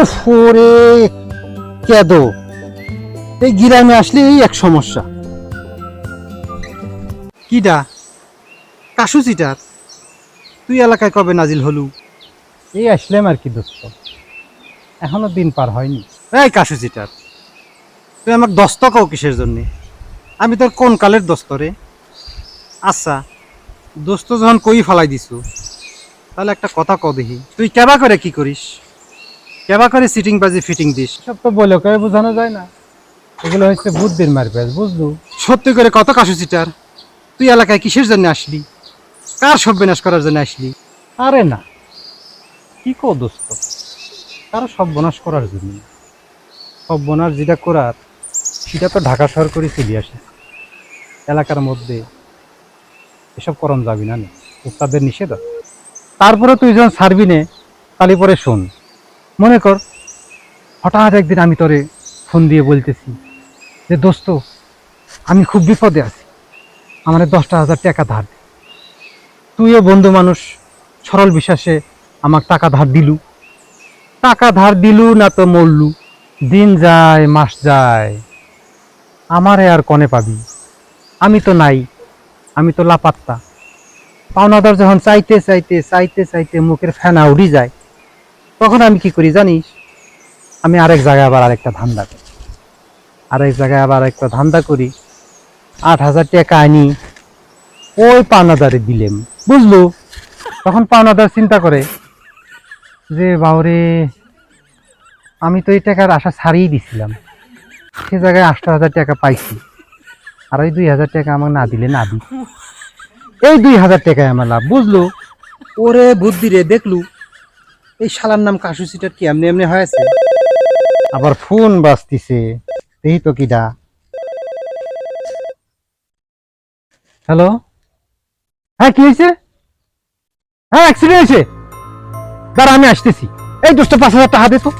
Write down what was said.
উফ রে কেদো, এই গ্রামে আসলে এই এক সমস্যা। কিডা কাশু চিটার, তুই এলাকায় কবে নাজিল হলু? এই আসলাম আর কি দোস্ত, এখনো দিন পার হয়নি। এই কাশু চিটার, তুই আমাকে দস্ত কও কিসের জন্যে? আমি তোর কোন কালের দোস্ত রে? আচ্ছা, দোস্ত যখন কই ফালাই দিছু, তাহলে একটা কথা ক দেখি, তুই কেবা করে কি করিস? কেবা করে সিটিং বাজি ফিটিং দিস? সব তো বলে কয়ে বোঝানো যায় না, এগুলো হচ্ছে বুদ্ধির মারপ্যাচ, বুঝলু? সত্যি করে কত কাশু চিটার, তুই এলাকায় কিসের জন্য আসলি? কার সর্বনাশ করার জন্য আসলি? আরে না, কি কো দোস্ত, কারো সর্বনাশ করার জন্য। সর্বনাশ যেটা করার সেটা তো ঢাকা শহর করে চলে আসে। এলাকার মধ্যে এসব করণ যাবি না, তাদের নিষেধ আছে। তারপরে তুই যখন ছাড়বি নে, তাহলে পরে শোন, মনে কর হঠাৎ একদিন আমি তোরে ফোন দিয়ে বলতেছি যে দোস্ত, আমি খুব বিপদে আছি, আমার 10,000 টাকা ধার দে। তুইও বন্ধু মানুষ, সরল বিশ্বাসে আমাকে টাকা ধার দিলু। টাকা ধার দিলু না তো মরলু। দিন যায় মাস যায়, আমারে আর কনে পাবি? আমি তো নাই, আমি তো লাপাত্তা। পাওনাদার যখন চাইতে চাইতে চাইতে চাইতে মুখের ফেনা উড়ি যায়, তখন আমি কি করি জানিস? আমি আরেক জায়গায় আবার আরেকটা ধান্দা করি, আরেক জায়গায় আবার একটা ধান্দা করি, 8,000 টাকা আনি ওই পাওনাদারে দিলেম, বুঝলু? তখন পাওনাদার চিন্তা করে যে বাউরে, আমি তো এই টাকার আশা ছাড়িয়ে দিছিলাম, সে জায়গায় 8,000 টাকা পাইছি, আর ওই 2,000 টাকা আমাকে না দিলে না দি, এই 2,000 টাকায় আমার লাভ, বুঝলু? ওরে বুদ্ধি রে, দেখলু এই শালার নাম কাশু সিটার কি এমনি এমনি হয়েছে? আবার ফোন বাজতিছে, এই তো কিডা? হ্যালো, হ্যাঁ কি হয়েছে? হ্যাঁ অ্যাক্সিডেন্ট হয়েছে, দাঁড়া আমি আসতেছি। এই দোস্ত 5,000 টাকা দে তো।